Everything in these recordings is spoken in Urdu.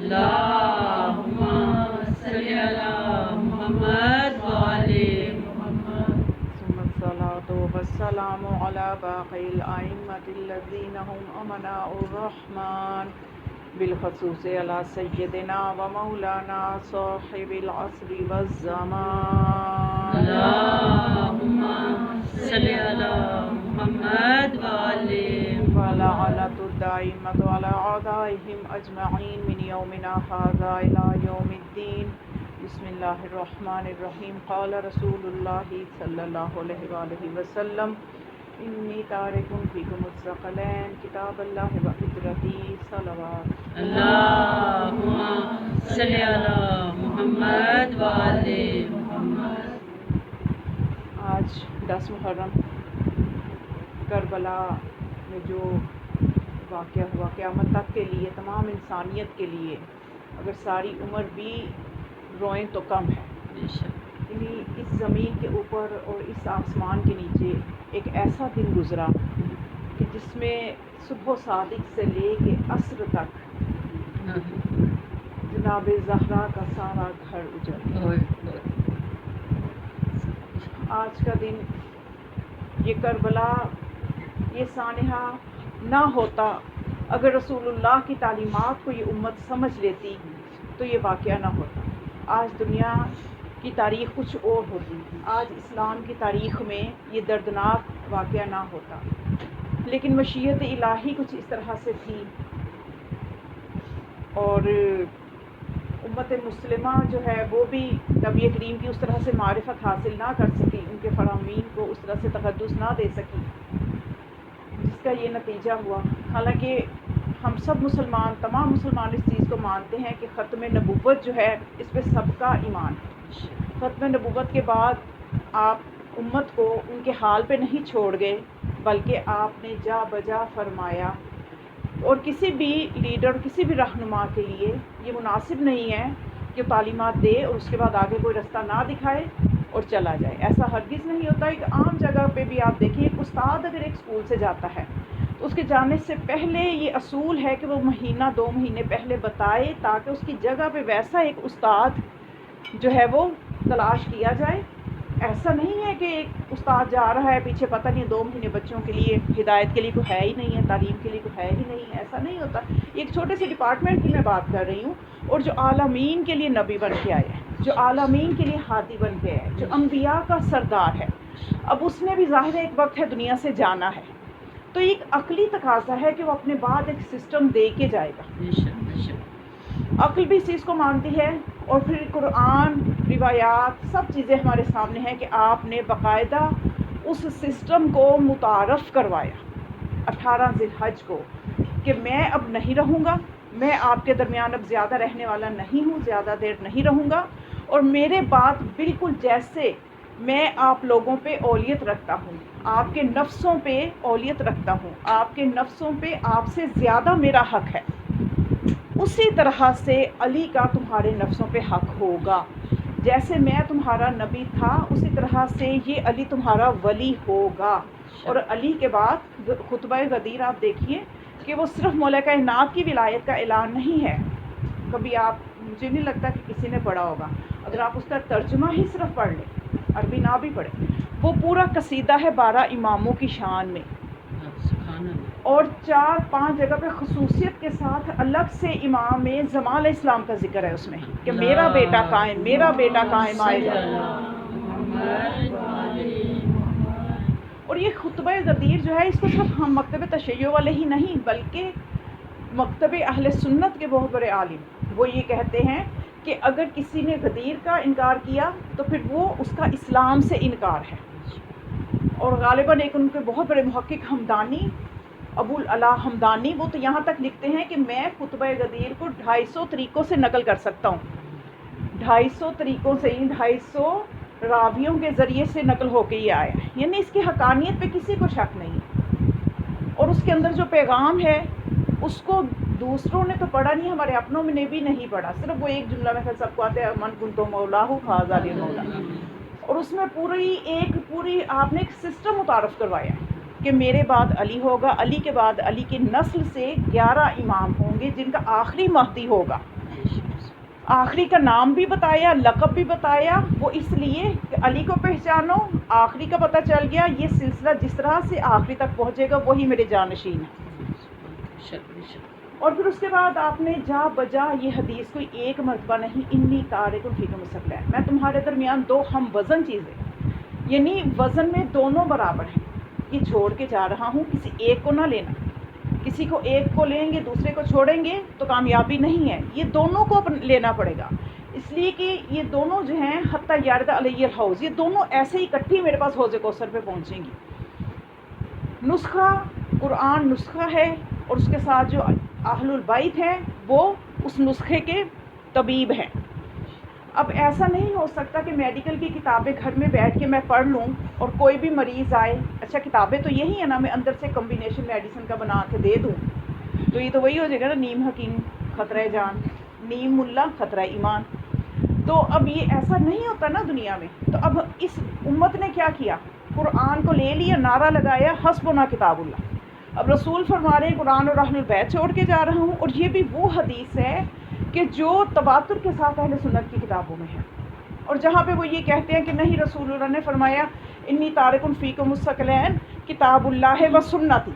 اللهم صل على محمد وآل محمد ثم الصلاة والسلام على باقي الأئمة الذين هم أمناء الرحمن بالخصوص على سيدنا ومولانا صاحب العصر والزمان اللهم صل على محمد وآل محمد ولعنة الدائمة على أعدائهم أجمعين من يومنا هذا إلى يوم الدين بسم الله الرحمن الرحيم قال رسول الله صلى الله عليه وآله وسلم إني تارك فيكم الثقلين كتاب الله وفطرتي صلوات اللهم صل على محمد وآل محمد آج 10 محرم کربلا میں جو واقعہ ہوا قیامت تک کے لیے تمام انسانیت کے لیے اگر ساری عمر بھی روئیں تو کم ہے. یعنی اس زمین کے اوپر اور اس آسمان کے نیچے ایک ایسا دن گزرا کہ جس میں صبح صادق سے لے کے عصر تک جناب زہرا کا سارا گھر اجڑ گیا. آج کا دن یہ کربلا یہ سانحہ نہ ہوتا، اگر رسول اللہ کی تعلیمات کو یہ امت سمجھ لیتی تو یہ واقعہ نہ ہوتا. آج دنیا کی تاریخ کچھ اور ہوتی، آج اسلام کی تاریخ میں یہ دردناک واقعہ نہ ہوتا. لیکن مشیت الہی کچھ اس طرح سے تھی اور امت مسلمہ جو ہے وہ بھی نبی کریم کی اس طرح سے معرفت حاصل نہ کر سکی، ان کے فرامین کو اس طرح سے تقدس نہ دے سکی، جس کا یہ نتیجہ ہوا. حالانکہ ہم سب مسلمان، تمام مسلمان اس چیز کو مانتے ہیں کہ ختم نبوت جو ہے اس پہ سب کا ایمان ہے. ختم نبوت کے بعد آپ امت کو ان کے حال پہ نہیں چھوڑ گئے، بلکہ آپ نے جا بجا فرمایا. اور کسی بھی لیڈر، کسی بھی رہنما کے لیے یہ مناسب نہیں ہے کہ تعلیمات دے اور اس کے بعد آگے کوئی رستہ نہ دکھائے اور چلا جائے. ایسا ہرگز نہیں ہوتا. ایک عام جگہ پہ بھی آپ دیکھیے، ایک استاد اگر ایک اسکول سے جاتا ہے تو اس کے جانے سے پہلے یہ اصول ہے کہ وہ مہینہ 2 مہینے پہلے بتائے تاکہ اس کی جگہ پہ ویسا ایک استاد جو ہے وہ تلاش کیا جائے. ایسا نہیں ہے کہ ایک استاد جا رہا ہے پیچھے پتہ نہیں 2 مہینے بچوں کے لیے ہدایت کے لیے کوئی ہے ہی نہیں ہے، تعلیم کے لیے کوئی ہے ہی نہیں ہے. ایسا نہیں ہوتا. ایک چھوٹے سے ڈپارٹمنٹ کی میں بات کر رہی ہوں، اور جو عالمین کے لیے نبی بن کے آئے، جو عالمین کے لیے ہادی بن کے آئے، جو انبیاء کا سردار ہے، اب اس نے بھی ظاہر ایک وقت ہے دنیا سے جانا ہے، تو ایک عقلی تقاضا ہے کہ وہ اپنے بعد ایک سسٹم دے کے جائے گا. عقل بھی اس چیز کو مانتی ہے، اور پھر قرآن، روایات، سب چیزیں ہمارے سامنے ہیں کہ آپ نے باقاعدہ اس سسٹم کو متعارف کروایا 18 ذی الحج کو کہ میں اب نہیں رہوں گا، میں آپ کے درمیان اب زیادہ رہنے والا نہیں ہوں، زیادہ دیر نہیں رہوں گا، اور میرے بعد بالکل جیسے میں آپ لوگوں پہ اولیت رکھتا ہوں، آپ کے نفسوں پہ اولیت رکھتا ہوں، آپ کے نفسوں پہ آپ سے زیادہ میرا حق ہے، اسی طرح سے علی کا تمہارے نفسوں پہ حق ہوگا. جیسے میں تمہارا نبی تھا اسی طرح سے یہ علی تمہارا ولی ہوگا. اور علی کے بعد خطبہ غدیر آپ دیکھیے کہ وہ صرف مولا کائنات کی ولایت کا اعلان نہیں ہے. کبھی آپ، مجھے نہیں لگتا کہ کسی نے پڑھا ہوگا، اگر آپ اس کا ترجمہ ہی صرف پڑھ لیں، عربی نہ بھی پڑھیں، وہ پورا قصیدہ ہے 12 اماموں کی شان میں، اور 4-5 جگہ پہ خصوصیت کے ساتھ الگ سے امام زمان علیہ السلام کا ذکر ہے اس میں کہ میرا بیٹا قائم، میرا بیٹا قائم آئے گا. اور یہ خطبہ غدیر جو ہے اس کو صرف ہم مکتب تشیع والے ہی نہیں بلکہ مکتب اہل سنت کے بہت بڑے عالم وہ یہ کہتے ہیں کہ اگر کسی نے غدیر کا انکار کیا تو پھر وہ اس کا اسلام سے انکار ہے. اور غالباً ایک ان کے بہت بڑے محقق ہمدانی، ابو العلا ہمدانی، وہ تو یہاں تک لکھتے ہیں کہ میں خطبہ غدیر کو 250 طریقوں سے نقل کر سکتا ہوں، 250 طریقوں سے ہی 250 راویوں کے ذریعے سے نقل ہو کے یہ آیا ہے. یعنی اس کی حقانیت پہ کسی کو شک نہیں، اور اس کے اندر جو پیغام ہے اس کو دوسروں نے تو پڑھا نہیں، ہمارے اپنوں نے بھی نہیں پڑھا. صرف وہ ایک جملہ میں سب کو آتے ہیں من کنتو مولاہ فھذا علی مولا، اور اس میں پوری آپ نے ایک سسٹم متعارف کروایا کہ میرے بعد علی ہوگا، علی کے بعد علی کی نسل سے 11 امام ہوں گے جن کا آخری مہدی ہوگا. آخری کا نام بھی بتایا، لقب بھی بتایا، وہ اس لیے کہ علی کو پہچانو، آخری کا پتہ چل گیا یہ سلسلہ جس طرح سے آخری تک پہنچے گا وہی میرے جانشین ہے۔ اور پھر اس کے بعد آپ نے جا بجا یہ حدیث کوئی ایک مرتبہ نہیں، انی تارک فیکم الثقلین، میں تمہارے درمیان دو ہم وزن چیزیں، یعنی وزن میں دونوں برابر ہیں، یہ چھوڑ کے جا رہا ہوں، کسی ایک کو نہ لینا، کسی کو ایک کو لیں گے دوسرے کو چھوڑیں گے تو کامیابی نہیں ہے، یہ دونوں کو لینا پڑے گا، اس لیے کہ یہ دونوں جو ہیں حتیٰ یارد علی الحوض، یہ دونوں ایسے ہی اکٹھی میرے پاس حوض کوثر پہ پہنچیں گی۔ نسخہ قرآن نسخہ ہے، اور اس کے ساتھ جو اہل البیت ہیں وہ اس نسخے کے طبیب ہیں۔ اب ایسا نہیں ہو سکتا کہ میڈیکل کی کتابیں گھر میں بیٹھ کے میں پڑھ لوں اور کوئی بھی مریض آئے، اچھا کتابیں تو یہی ہیں نا، میں اندر سے کمبینیشن میڈیسن کا بنا کے دے دوں تو یہ تو وہی ہو جائے گا نا، نیم حکیم خطرہ جان، نیم ملا خطرہ ایمان۔ تو اب یہ ایسا نہیں ہوتا نا دنیا میں۔ تو اب اس امت نے کیا کیا، قرآن کو لے لیا، نعرہ لگایا حسبنا کتاب اللہ۔ اب رسول فرما رہے ہیں قرآن اور اہل البیت چھوڑ کے جا رہا ہوں، اور یہ بھی وہ حدیث ہے کہ جو تواتر کے ساتھ اہل سنت کی کتابوں میں ہے، اور جہاں پہ وہ یہ کہتے ہیں کہ نہیں، رسول اللہ نے فرمایا انی تارک فیکم الثقلین کتاب اللہ و سنتی،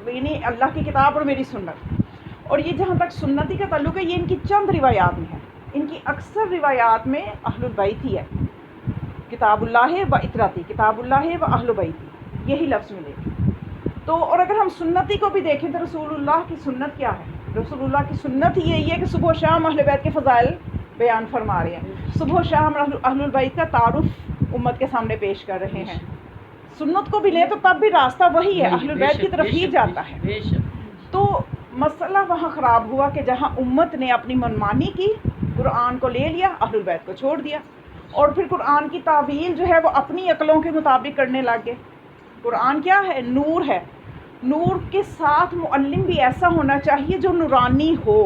یعنی اللہ کی کتاب اور میری سنت۔ اور یہ جہاں تک سنتی کا تعلق ہے، یہ ان کی چند روایات میں ہے، ان کی اکثر روایات میں اہل البیت ہی ہے، کتاب اللہ و اطراتی، کتاب اللہ و اہل بیتی، یہی لفظ ملے گا۔ تو اور اگر ہم سنتی کو بھی دیکھیں تو رسول اللہ کی سنت کیا ہے؟ رسول اللہ کی سنت ہی یہی ہے کہ صبح و شام اہل بیت کے فضائل بیان فرما رہے ہیں، صبح و شام اہل البیت کا تعارف امت کے سامنے پیش کر رہے ہیں۔ سنت کو بھی لیں تو تب بھی راستہ وہی ہے، اہل البیت کی طرف ہی جاتا ہے۔ تو مسئلہ وہاں خراب ہوا کہ جہاں امت نے اپنی منمانی کی، قرآن کو لے لیا، اہل البیت کو چھوڑ دیا، اور پھر قرآن کی تعویل جو ہے وہ اپنی عقلوں کے مطابق کرنے لگ گئے۔ قرآن کیا ہے؟ نور ہے، نور کے ساتھ معلم بھی ایسا ہونا چاہیے جو نورانی ہو،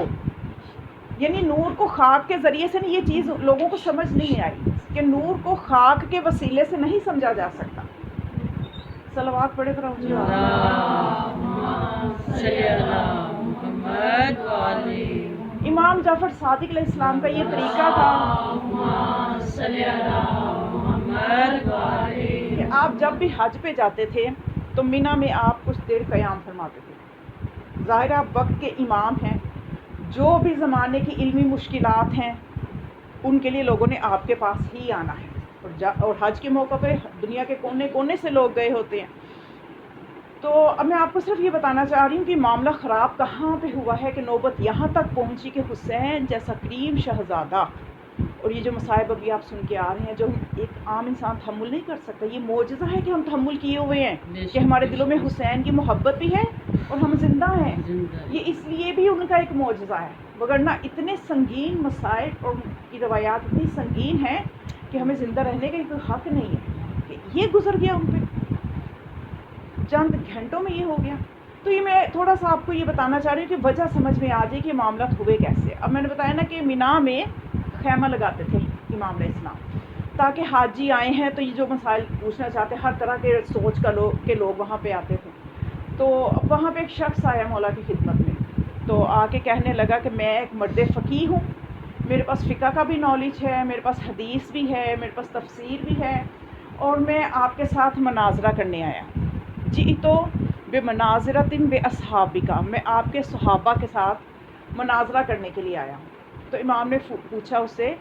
یعنی نور کو خاک کے ذریعے سے نہیں، یہ چیز لوگوں کو سمجھ نہیں آئی کہ نور کو خاک کے وسیلے سے نہیں سمجھا جا سکتا۔ صلوات پڑھے کرو جی۔ امام جعفر صادق علیہ السلام کا یہ طریقہ تھا کہ آپ جب بھی حج پہ جاتے تھے تو مینا میں آپ کچھ دیر قیام فرماتے تھے۔ ظاہر آپ وقت کے امام ہیں، جو بھی زمانے کی علمی مشکلات ہیں ان کے لیے لوگوں نے آپ کے پاس ہی آنا ہے، اور حج کے موقع پہ دنیا کے کونے کونے سے لوگ گئے ہوتے ہیں۔ تو اب میں آپ کو صرف یہ بتانا چاہ رہی ہوں کہ معاملہ خراب کہاں پہ ہوا ہے کہ نوبت یہاں تک پہنچی کہ حسین جیسا کریم شہزادہ، اور یہ جو مصائب ابھی آپ سن کے آ رہے ہیں جو ایک عام انسان تحمل نہیں کر سکتا، یہ معجزہ ہے کہ ہم تحمل کیے ہوئے ہیں، کہ ہمارے دلوں میں حسین کی محبت بھی ہے اور ہم زندہ ہیں، یہ اس لیے بھی ان کا ایک معجزہ ہے، وگرنہ اتنے سنگین مسائب اور ان کی روایات اتنی سنگین ہیں کہ ہمیں زندہ رہنے کا کوئی حق نہیں ہے کہ یہ گزر گیا ان پہ، چند گھنٹوں میں یہ ہو گیا۔ تو یہ میں تھوڑا سا آپ کو یہ بتانا چاہ رہی ہوں کہ وجہ سمجھ میں آ جائے کہ معاملات ہوئے کیسے۔ اب میں نے بتایا نا کہ مینا میں خیمہ لگاتے تھے امام علیہ السلام، تاکہ حاجی آئے ہیں تو یہ جو مسائل پوچھنا چاہتے ہیں، ہر طرح کے سوچ کا لوگ وہاں پہ آتے تھے۔ تو وہاں پہ ایک شخص آیا مولا کی خدمت میں، تو آ کے کہنے لگا کہ میں ایک مرد فقیہ ہوں، میرے پاس فقہ کا بھی نالج ہے، میرے پاس حدیث بھی ہے، میرے پاس تفسیر بھی ہے، اور میں آپ کے ساتھ مناظرہ کرنے آیا۔ جی تو بے مناظرۃ بے اصحابکا، میں آپ کے صحابہ کے ساتھ مناظرہ کرنے کے لیے آیا ہوں۔ تو امام نے پوچھا اس سے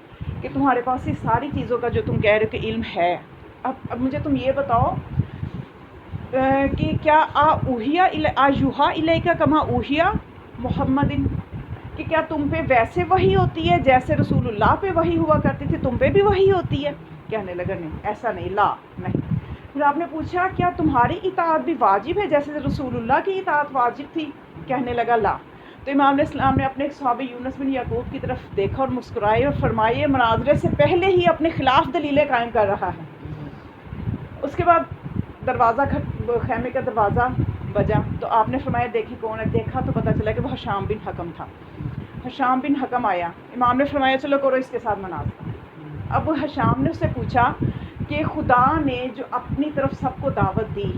کہ تمہارے پاس یہ ساری چیزوں کا جو تم کہہ رہے ہو کہ علم ہے، اب مجھے تم یہ بتاؤ کہ کیا یوحا الیک کما اوحیا محمد، کہ کیا تم پہ ویسے وحی ہوتی ہے جیسے رسول اللہ پہ وحی ہوا کرتی تھی، تم پہ بھی وحی ہوتی ہے؟ کہنے لگا نہیں، ایسا نہیں، لا نہیں۔ پھر آپ نے پوچھا کیا تمہاری اطاعت بھی واجب ہے جیسے رسول اللہ کی اطاعت واجب تھی؟ کہنے لگا لا۔ تو امام علیہ السلام نے اپنے ایک صحابی یونس بن یعقوب کی طرف دیکھا اور مسکرائے اور فرمائے مناظرے سے پہلے ہی اپنے خلاف دلیلیں قائم کر رہا ہے۔ اس کے بعد خیمے کا دروازہ بجا تو آپ نے فرمایا دیکھیں کون ہے، دیکھا تو پتہ چلا کہ وہ حشام بن حکم تھا۔ حشام بن حکم آیا، امام نے فرمایا چلو کرو اس کے ساتھ مناظرہ۔ اب حشام نے اس سے پوچھا کہ خدا نے جو اپنی طرف سب کو دعوت دی،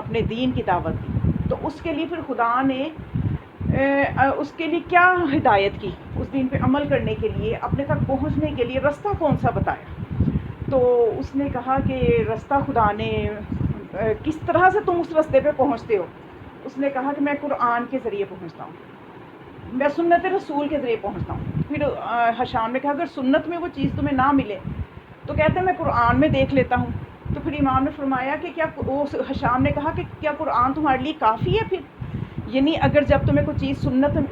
اپنے دین کی دعوت دی، تو اس کے لیے پھر خدا نے اس کے لیے کیا ہدایت کی، اس دین پہ عمل کرنے کے لیے، اپنے تک پہنچنے کے لیے رستہ کون سا بتایا؟ تو اس نے کہا کہ رستہ خدا نے، کس طرح سے تم اس رستے پہ پہنچتے ہو؟ اس نے کہا کہ میں قرآن کے ذریعے پہنچتا ہوں، میں سنت رسول کے ذریعے پہنچتا ہوں۔ پھر حشام نے کہا اگر سنت میں وہ چیز تمہیں نہ ملے تو کہتے ہیں میں قرآن میں دیکھ لیتا ہوں۔ تو پھر امام نے فرمایا کہ کیا حشام نے کہا کہ کیا قرآن تمہارے لیے کافی ہے پھر؟ یعنی اگر جب تمہیں کوئی چیز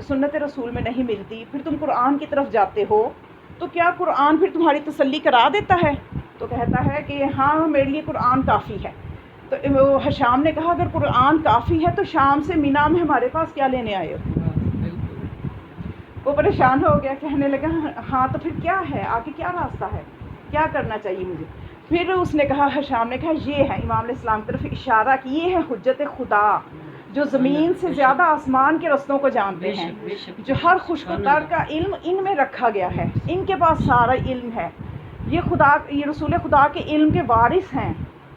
سنت رسول میں نہیں ملتی پھر تم قرآن کی طرف جاتے ہو تو کیا قرآن پھر تمہاری تسلی کرا دیتا ہے؟ تو کہتا ہے کہ ہاں میرے لیے قرآن کافی ہے۔ تو حشام نے کہا اگر قرآن کافی ہے تو شام سے مینا میں ہمارے پاس کیا لینے آئے ہو؟ وہ پریشان ہو گیا، کہنے لگا ہاں تو پھر کیا ہے، آگے کیا راستہ ہے، کیا کرنا چاہیے مجھے؟ پھر اس نے کہا، حشام نے کہا یہ ہے، امام علیہ السلام کی طرف اشارہ کی، یہ ہے حجت خدا جو زمین سے زیادہ آسمان کے رستوں کو جانتے ہیں، جو ہر خوشگوار کا علم ان میں رکھا گیا ہے، ان کے پاس سارا علم ہے، یہ رسول خدا کے علم کے وارث ہیں۔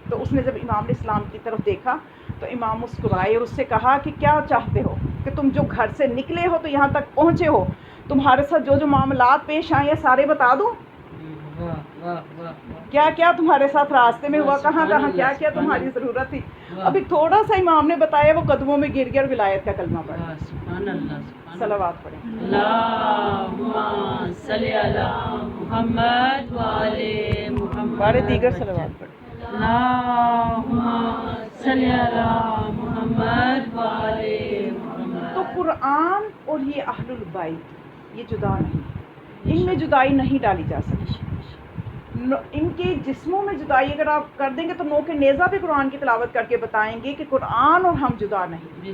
تو اس نے جب امام علیہ السلام کی طرف دیکھا تو امام مسکرائے اور اس سے کہا کہ کیا چاہتے ہو کہ تم جو گھر سے نکلے ہو تو یہاں تک پہنچے ہو، تمہارے ساتھ جو معاملات پیش آئے ہیں سارے بتا دوں؟ کیا کیا تمہارے ساتھ راستے میں ہوا، کہاں کہاں کیا کیا تمہاری ضرورت تھی؟ ابھی تھوڑا سا امام نے بتایا، وہ قدموں میں گر گیا اور ولایت کا کلمہ پڑھا۔ صلوات پڑھیں۔ اللہم صلی علی محمد وآل محمد۔ بارے دیگر صلوات پڑھیں۔ اللہم صلی علی محمد وآل محمد۔ تو قرآن اور یہ اہل البیت یہ جدا نہیں، ان میں جدائی نہیں ڈالی جا سکتی۔ ان کے جسموں میں جدائی اگر آپ کر دیں گے تو نوک نیزہ بھی قرآن کی تلاوت کر کے بتائیں گے کہ قرآن اور ہم جدا نہیں۔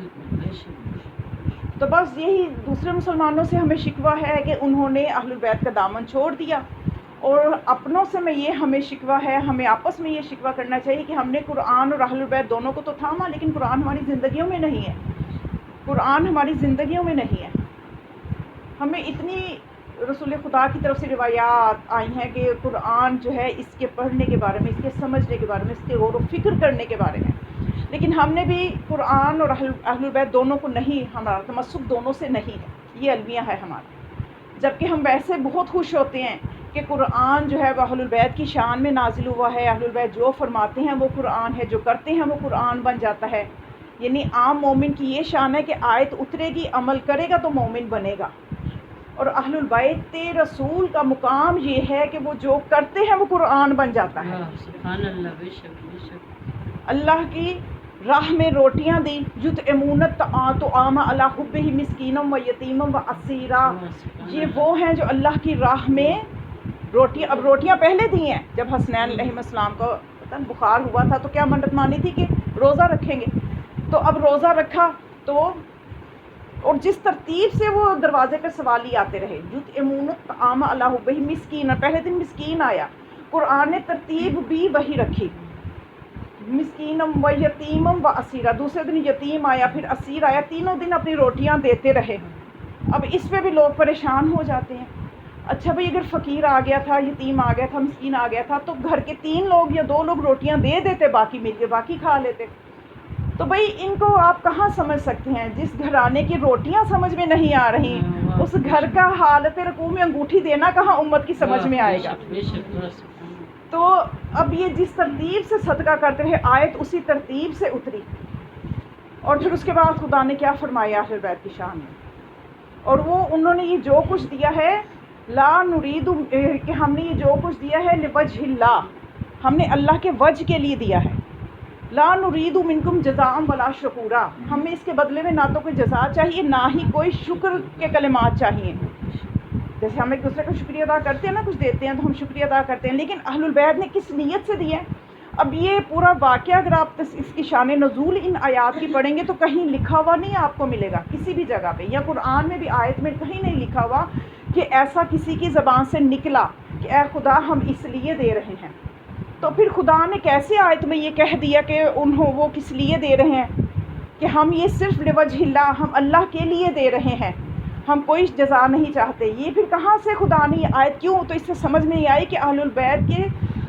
تو بس یہی دوسرے مسلمانوں سے ہمیں شکوہ ہے کہ انہوں نے اہل البیت کا دامن چھوڑ دیا، اور اپنوں سے میں یہ ہمیں شکوہ ہے، ہمیں آپس میں یہ شکوہ کرنا چاہیے کہ ہم نے قرآن اور اہل البیت دونوں کو تو تھاما لیکن قرآن ہماری زندگیوں میں نہیں ہے، قرآن ہماری زندگیوں میں نہیں ہے۔ ہمیں اتنی رسول خدا کی طرف سے روایات آئی ہیں کہ قرآن جو ہے اس کے پڑھنے کے بارے میں، اس کے سمجھنے کے بارے میں، اس کے غور و فکر کرنے کے بارے میں، لیکن ہم نے بھی قرآن اور اہل البیت دونوں کو نہیں، ہمارا تمسک دونوں سے نہیں ہے، یہ المیہ ہے ہمارا۔ جبکہ ہم ویسے بہت خوش ہوتے ہیں کہ قرآن جو ہے وہ اہل البیت کی شان میں نازل ہوا ہے، اہل البیت جو فرماتے ہیں وہ قرآن ہے، جو کرتے ہیں وہ قرآن بن جاتا ہے۔ یعنی عام مومن کی یہ شان ہے کہ آیت اترے گی، عمل کرے گا تو مومن بنے گا، اور اہل البیت رسول کا مقام یہ ہے کہ وہ جو کرتے ہیں وہ قرآن بن جاتا ہے۔ سبحان اللہ، بے شک بے شک۔ اللہ کی راہ میں روٹیاں دی، یطعمون الطعام علی حبہ مسکینا و یتیما و اسیرا، یہ وہ ہیں جو اللہ کی راہ میں اب روٹیاں پہلے دی ہیں، جب حسنین علیہ السلام کو بخار ہوا تھا تو کیا منت مانی تھی کہ روزہ رکھیں گے، تو اب روزہ رکھا تو، اور جس ترتیب سے وہ دروازے پہ سوالی آتے رہے، یطعمون الطعام علی حبہ مسکینا، پہلے دن مسکین آیا، قرآن نے ترتیب بھی وہی رکھی، مسکینم و یتیمم و اسیرا، دوسرے دن یتیم آیا، پھر اسیر آیا، تینوں دن اپنی روٹیاں دیتے رہے۔ اب اس پہ بھی لوگ پریشان ہو جاتے ہیں، اچھا بھئی اگر فقیر آ گیا تھا، یتیم آ گیا تھا، مسکین آ گیا تھا تو گھر کے 3 لوگ یا 2 لوگ روٹیاں دے دیتے، باقی مل کے باقی کھا لیتے۔ تو بھئی ان کو آپ کہاں سمجھ سکتے ہیں؟ جس گھرانے کی روٹیاں سمجھ میں نہیں آ رہی، اس گھر کا حالت رکوع میں انگوٹھی دینا کہاں امت کی سمجھ میں آئے گا؟ تو اب یہ جس ترتیب سے صدقہ کرتے رہے، آیت اسی ترتیب سے اتری، اور پھر اس کے بعد خدا نے کیا فرمایا اہل بیت کی شان میں، اور وہ انہوں نے یہ جو کچھ دیا ہے، لا نرید، کہ ہم نے یہ جو کچھ دیا ہے لوجہ اللہ، ہم نے اللہ کے وجہ کے لیے دیا ہے، لا نرید منکم جزاء ولا شکورا، ہمیں اس کے بدلے میں نہ تو کوئی جزا چاہیے نہ ہی کوئی شکر کے کلمات چاہیے۔ جیسے ہم ایک دوسرے کا شکریہ ادا کرتے ہیں نا، کچھ دیتے ہیں تو ہم شکریہ ادا کرتے ہیں، لیکن اہل البیت نے کس نیت سے دیا ہے؟ اب یہ پورا واقعہ اگر آپ اس کی شان نزول ان آیات کی پڑھیں گے تو کہیں لکھا ہوا نہیں آپ کو ملے گا کسی بھی جگہ پہ، یا قرآن میں بھی آیت میں کہیں نہیں لکھا ہوا کہ ایسا کسی کی زبان سے نکلا کہ اے خدا ہم اس لیے دے رہے ہیں۔ تو پھر خدا نے کیسے آیت میں یہ کہہ دیا کہ وہ کس لیے دے رہے ہیں، کہ ہم یہ صرف لوجہ اللہ، ہم اللہ کے لیے دے رہے ہیں، ہم کوئی جزا نہیں چاہتے؟ یہ پھر کہاں سے خدا نے یہ آیت، کیوں؟ تو اس سے سمجھ میں نہیں آئی کہ اہل البیت کے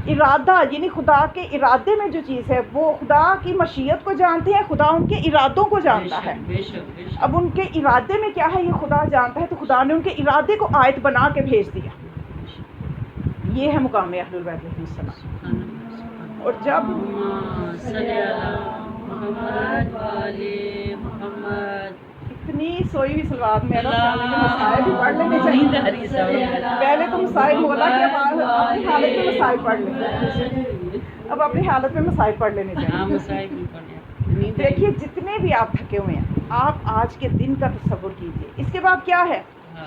ارادہ یعنی خدا کے ارادے میں جو چیز ہے وہ خدا کی مشیت کو جانتے ہیں, خدا ان کے ارادوں کو جانتا ہے. اب ان کے ارادے میں کیا ہے یہ خدا جانتا ہے, تو خدا نے ان کے ارادے کو آیت بنا کے بھیج دیا. یہ ہے مقام اہل البیت علیہ السلام. اور جب اتنی سوئی ہوئی سلوات میں مسائل بھی پڑھ لینے چاہیے. پہلے تو مسائل مولا کہ اب اپنی حالت میں مسائل پڑھ لیں, اب اپنی حالت میں مسائل پڑھ لینے چاہیے. دیکھیے جتنے بھی آپ تھکے ہوئے ہیں, آپ آج کے دن کا تصور کیجیے. اس کے بعد کیا ہے,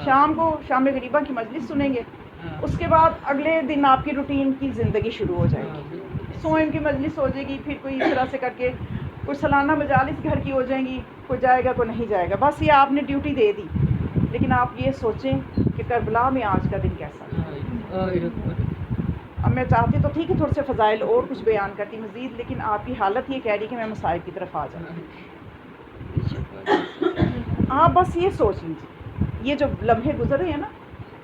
شام کو شام غریبہ کی مجلس سنیں گے, اس کے بعد اگلے دن آپ کی روٹین کی زندگی شروع ہو جائے گی. سوئم کی مجلس ہو جائے گی, پھر کوئی اس طرح سے کر کے کوئی سالانہ مجالس گھر کی ہو جائیں گی, کوئی جائے گا کوئی نہیں جائے گا. بس یہ آپ نے ڈیوٹی دے دی. لیکن آپ یہ سوچیں کہ کربلا میں آج کا دن کیسا تھا. اب میں چاہتی تو تھی کہ تھوڑے سے فضائل اور کچھ بیان کرتی مزید, لیکن آپ کی حالت یہ کہہ رہی کہ میں مسائل کی طرف آ جاؤں. آپ بس یہ سوچ لیجیے, یہ جو لمحے گزرے ہیں نا,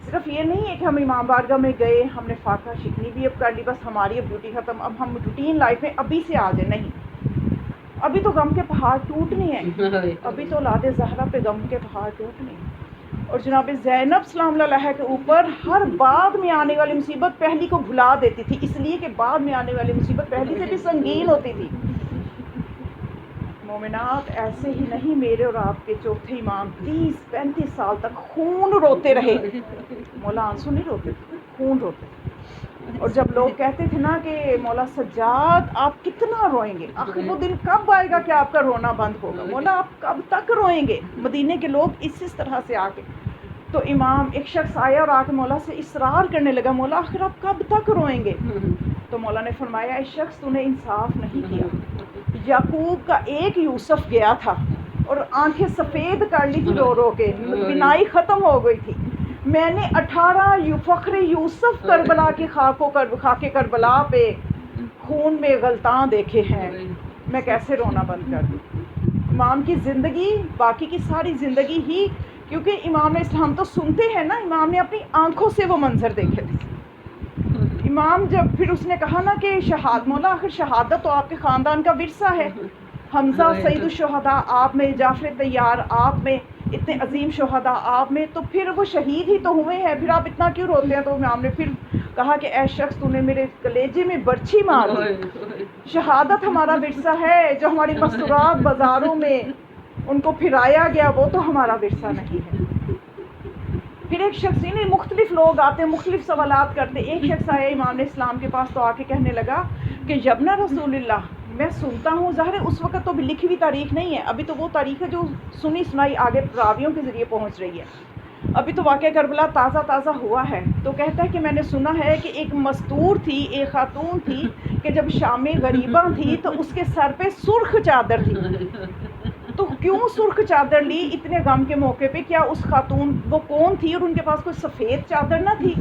صرف یہ نہیں ہے کہ ہم امام بارگاہ میں گئے, ہم نے فاتحہ شکنی بھی اب کر لی, بس ہماری اب ڈیوٹی ختم, اب ہم روٹین لائف میں ابھی سے آ جائیں. نہیں, ابھی تو غم کے پہاڑ ٹوٹنے ہیں, ابھی تو اولاد زہرا پہ غم کے پہاڑ ٹوٹنے ہیں. اور جناب زینب سلام اللہ علیہ کے اوپر ہر بعد میں آنے والی مصیبت پہلی کو بھلا دیتی تھی, اس لیے کہ بعد میں آنے والی مصیبت پہلی سے بھی سنگین ہوتی تھی. مومنات ایسے ہی نہیں, میرے اور آپ کے چوتھے امام 30-35 سال تک خون روتے رہے. مولا آنسو نہیں روتے, خون روتے. اور جب لوگ کہتے تھے نا کہ مولا سجاد آپ کتنا روئیں گے, آخر وہ دن کب آئے گا کہ آپ کا رونا بند ہوگا, مولا آپ کب تک روئیں گے. مدینے کے لوگ اس طرح سے آ کے, تو امام ایک شخص آیا اور آ کے مولا سے اصرار کرنے لگا, مولا آخر آپ کب تک روئیں گے. تو مولا نے فرمایا اے شخص تو نے انصاف نہیں کیا. یعقوب کا ایک یوسف گیا تھا اور آنکھیں سفید کر لی تھی رو رو کے, بینائی ختم ہو گئی تھی. میں نے 18 فخر یوسف کربلا کی خاک کربلا پہ خون میں غلطان دیکھے ہیں, میں کیسے رونا بند کر دوں. امام کی زندگی باقی کی ساری زندگی ہی, کیونکہ امام اسلام تو سنتے ہیں نا, امام نے اپنی آنکھوں سے وہ منظر دیکھے تھے. امام جب پھر اس نے کہا نا کہ مولا آخر شہادت تو آپ کے خاندان کا ورثہ ہے, حمزہ سید الشہداء آپ میں, جعفر طیار آپ میں, اتنے عظیم شہداء آپ میں, تو پھر وہ شہید ہی تو ہوئے ہیں, پھر آپ اتنا کیوں روتے ہیں. تو امام نے پھر کہا کہ اے شخص تو نے میرے کلیجے میں برچھی مار دی. شہادت ہمارا ورثہ ہے, جو ہماری مستورات بازاروں میں ان کو پھرایا گیا وہ تو ہمارا ورثہ نہیں ہے. پھر ایک شخص, نہیں مختلف لوگ آتے ہیں, مختلف سوالات کرتے. ایک شخص آیا امام اسلام کے پاس, تو آ کے کہنے لگا کہ یبنا رسول اللہ, میں سنتا ہوں, ظاہر ہے اس وقت تو لکھی ہوئی تاریخ نہیں ہے, ابھی تو وہ تاریخ ہے جو سنی سنائی آگے راویوں کے ذریعے پہنچ رہی ہے, ابھی تو واقعہ کربلا تازہ ہوا ہے. تو کہتا ہے کہ میں نے سنا ہے کہ ایک مستور تھی, ایک خاتون تھی کہ جب شام غریباں تھی تو اس کے سر پہ سرخ چادر تھی. تو کیوں سرخ چادر لی اتنے غم کے موقع پہ, کیا اس خاتون وہ کون تھی اور ان کے پاس کوئی سفید چادر نہ تھی.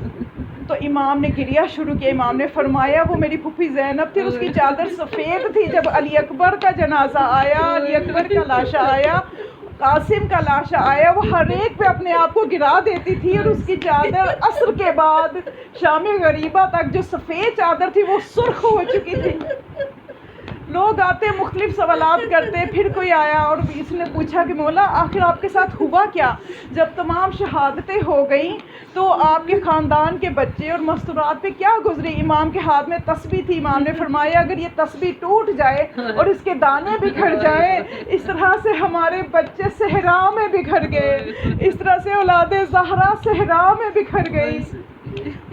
تو امام نے گریا شروع کیا. امام نے فرمایا وہ میری پھوپھی زینب تھی, اس کی چادر سفید تھی. جب علی اکبر کا جنازہ آیا, علی اکبر کا لاشا آیا, قاسم کا لاشا آیا, وہ ہر ایک پہ اپنے آپ کو گرا دیتی تھی, اور اس کی چادر عصر کے بعد شام غریبہ تک جو سفید چادر تھی وہ سرخ ہو چکی تھی. لوگ آتے مختلف سوالات کرتے. پھر کوئی آیا اور اس نے پوچھا کہ مولا آخر آپ کے ساتھ ہوا کیا, جب تمام شہادتیں ہو گئیں تو آپ کے خاندان کے بچے اور مستورات پہ کیا گزری. امام کے ہاتھ میں تسبیح تھی. امام نے فرمایا اگر یہ تسبیح ٹوٹ جائے اور اس کے دانے بکھر جائے, اس طرح سے ہمارے بچے صحرا میں بکھر گئے, اس طرح سے اولاد زہرا صحرا میں بکھر گئی.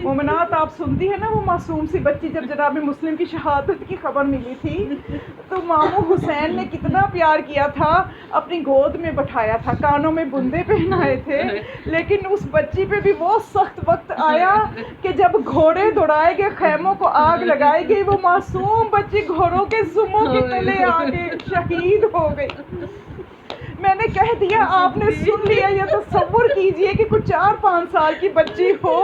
مومنات آپ سنتی ہیں نا وہ معصوم سی بچی, جب جناب مسلم کی شہادت کی خبر ملی تھی تو ماموں حسین نے کتنا پیار کیا تھا, اپنی گود میں بٹھایا تھا, کانوں میں بندے پہنائے تھے. لیکن اس بچی پہ بھی وہ سخت وقت آیا کہ جب گھوڑے دوڑائے گئے, خیموں کو آگ لگائی گئی, وہ معصوم بچی گھوڑوں کے زموں کے تلے آ کے شہید ہو گئی. میں نے کہہ دیا, آپ نے سن لیا. یہ تصور کیجئے کہ کچھ 4-5 سال کی بچی ہو,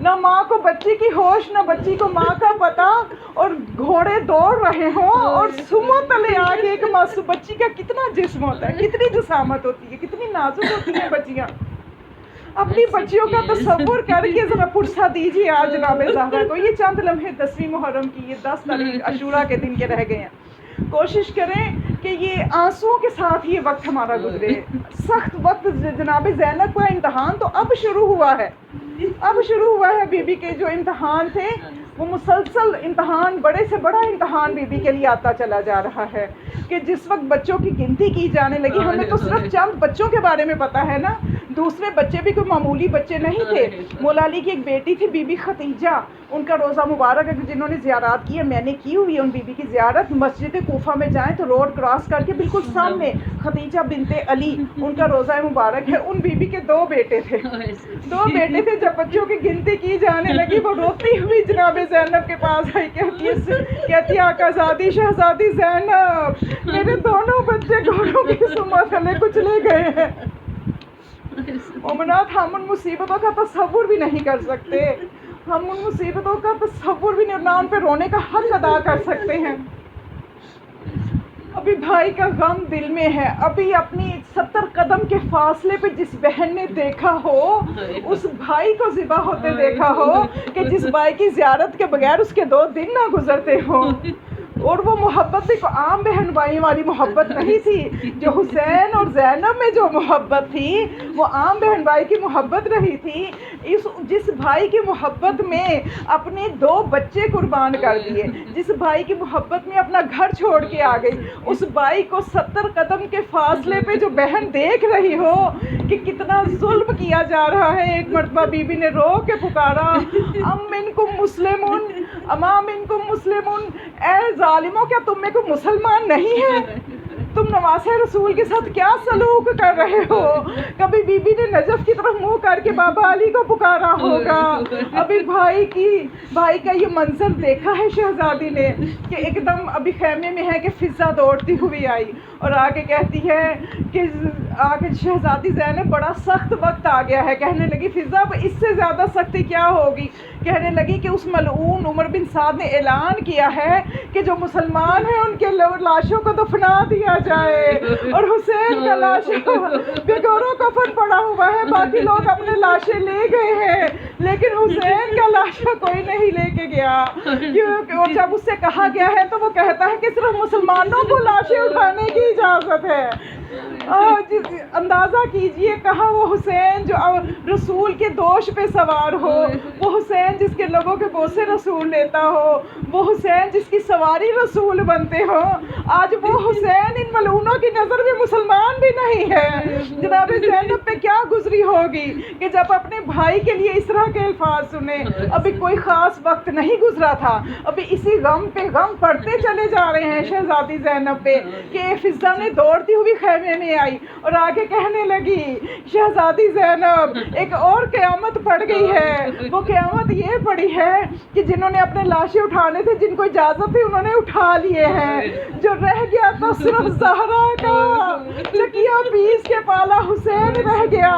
نہ ماں کو بچی کی ہوش, نہ بچی کو ماں کا پتہ, اور گھوڑے دوڑ رہے ہوں, اور سمو تلے آ کے ایک معصوم بچی کا کتنا جسم ہوتا ہے, کتنی جسامت ہوتی ہے, کتنی نازک ہوتی ہیں بچیاں. اپنی بچیوں کا تصور کر کے ذرا پرسہ دیجیے آج جناب زہرا کو. یہ چند لمحے 10ویں محرم کی، یہ 10 تاریخ عاشوراء کے دن کے رہ گئے ہیں. کوشش کریں کہ یہ آنسوؤں کے ساتھ یہ وقت ہمارا گزرے. سخت وقت جناب زینب کا امتحان تو اب شروع ہوا ہے، اب شروع ہوا ہے. بی بی کے جو امتحان تھے وہ مسلسل امتحان، بڑے سے بڑا امتحان بی بی کے لیے آتا چلا جا رہا ہے کہ جس وقت بچوں کی گنتی کی جانے لگی. ہمیں تو صرف چند بچوں کے بارے میں پتا ہے نا، دوسرے بچے بھی کوئی معمولی بچے نہیں تھے. مولا علی کی ایک بیٹی تھی بی بی ختیجہ، ان کا روزہ مبارک ہے جنہوں نے زیارات کی ہے، میں نے کی ہوئی ہے ان بی بی کی زیارت. مسجد کوفہ میں جائیں تو روڈ کراس کر کے بالکل سامنے ختیجہ بنت علی، ان کا روزہ مبارک ہے. ان بی بی کے 2 بیٹے تھے، 2 بیٹے تھے. جب بچوں کی گنتی کی جانے لگی وہ روتی ہوئی جناب زینب کے پاس آئی، کہتی آقازادی شہزادی زینب، میرے دونوں بچے گھوڑوں کی سما تھلے کچلے گئے ہیں. مومنات، ہم ان مصیبتوں کا تصور بھی نہیں کر سکتے، ہم ان مصیبتوں کا تصور بھی نہیں، نہ ان پہ رونے کا حق ادا کر سکتے ہیں. ابھی بھائی کا غم دل میں ہے، ابھی اپنی 70 قدم کے فاصلے پہ جس بہن نے دیکھا ہو، اس بھائی کو ذبح ہوتے دیکھا ہو، کہ جس بھائی کی زیارت کے بغیر اس کے 2 دن نہ گزرتے ہوں. اور وہ محبت بھی عام بہن بھائی والی محبت نہیں تھی. جو حسین اور زینب میں جو محبت تھی وہ عام بہن بھائی کی محبت رہی تھی. جس بھائی کی محبت میں اپنے 2 بچے قربان کر دیے، جس بھائی کی محبت میں اپنا گھر چھوڑ کے آ گئی، اس بھائی کو 70 قدم کے فاصلے پہ جو بہن دیکھ رہی ہو کہ کتنا ظلم کیا جا رہا ہے. ایک مرتبہ بی بی نے رو کے پکارا، ام منکم مسلمون، اما منکم مسلمون، اے ظالموں، کیا تم میں کوئی مسلمان نہیں ہے؟ تم نواز رسول کے ساتھ کیا سلوک کر رہے ہو؟ کبھی بی بی نے نجف کی طرف منہ کر کے بابا علی کو پکارا ہوگا. ابھی بھائی کا یہ منظر دیکھا ہے شہزادی نے کہ ایک دم ابھی خیمے میں ہے کہ فضا دوڑتی ہوئی آئی اور آگے کہتی ہے کہ آگے شہزادی زینب بڑا سخت وقت آ گیا ہے. کہنے لگی فضا اس سے زیادہ سختی کیا ہوگی؟ کہنے لگی کہ اس ملعون عمر بن سعد نے اعلان کیا ہے کہ جو مسلمان ہیں ان کے لاشوں کو دفنا دیا جائے، اور حسین کا لاش بغیر کفن پڑا ہوا ہے. باقی لوگ اپنے لاشیں لے گئے ہیں لیکن حسین کا لاشا کوئی نہیں لے کے گیا. اور جب اس سے کہا گیا ہے تو وہ کہتا ہے کہ صرف مسلمانوں کو لاشیں اٹھانے کی اجازت ہے. اندازہ کیجئے، کہا وہ حسین جو رسول کے دوش پہ سوار ہو، وہ حسین جس کے لبوں کے بوسے رسول لیتا ہو، وہ حسین جس کی سواری رسول بنتے ہو. آج وہ حسین ان ملعونوں کی نظر میں مسلمان بھی نہیں ہے. جناب زینب پہ کیا گزری ہوگی کہ جب اپنے بھائی کے لیے اس طرح کے الفاظ سنے. ابھی کوئی خاص وقت نہیں گزرا تھا، ابھی اسی غم پہ غم پڑتے چلے جا رہے ہیں شہزادی زینب پہ کہ فضا نے دوڑتی ہوئی خیمے میں آئی اور آگے کہنے لگی شہزادی زینب ایک اور قیامت پڑ گئی ہے. وہ قیامت یہ پڑی ہے کہ جنہوں نے اپنے لاشیں اٹھانے تھے، جن کو اجازت تھی، انہوں نے اٹھا لیے ہیں. جو رہ گیا تو صرف زہرا کا چکیا پیس کے پالا حسین رہ گیا.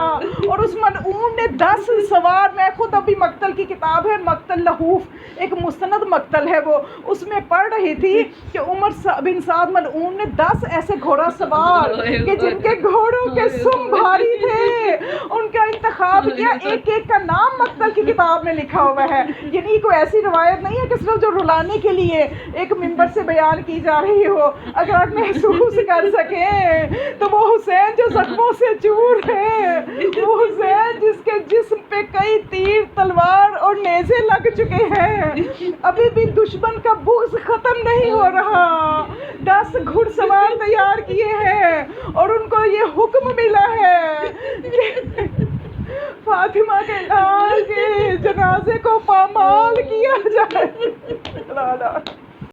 اور اس ملعون نے 10 سوار، میں خود ابھی مقتل کی کتاب ہے مقتل لہوف، ایک مستند مقتل ہے، وہ اس میں پڑھ رہی تھی کہ عمر بن سعد ملعون نے 10 ایسے گھوڑا سوار کہ جن کے گھوڑوں کے سم بھاری تھے، ان کا انتخاب کیا. ایک ایک کا نام مقتل کی کتاب میں لکھا ہوا ہے. یعنی کوئی ایسی روایت نہیں ہے کہ صرف جو رلانے کے لیے ایک ممبر سے بیان کی جا رہی ہو. اگر آپ محسوس کر سکیں تو وہ حسین جو زخموں سے چور ہے، وہ حسین جس کے جسم پہ کئی تیر، تلوار اور نیزے لگ چکے ہیں، ابھی بھی دشمن کا بغض ختم نہیں ہو رہا. 10 گھڑ سوار تیار کیے ہیں اور ان کو یہ حکم ملا ہے کہ فاطمہ کے لال کے جنازے کو پامال کیا جائے.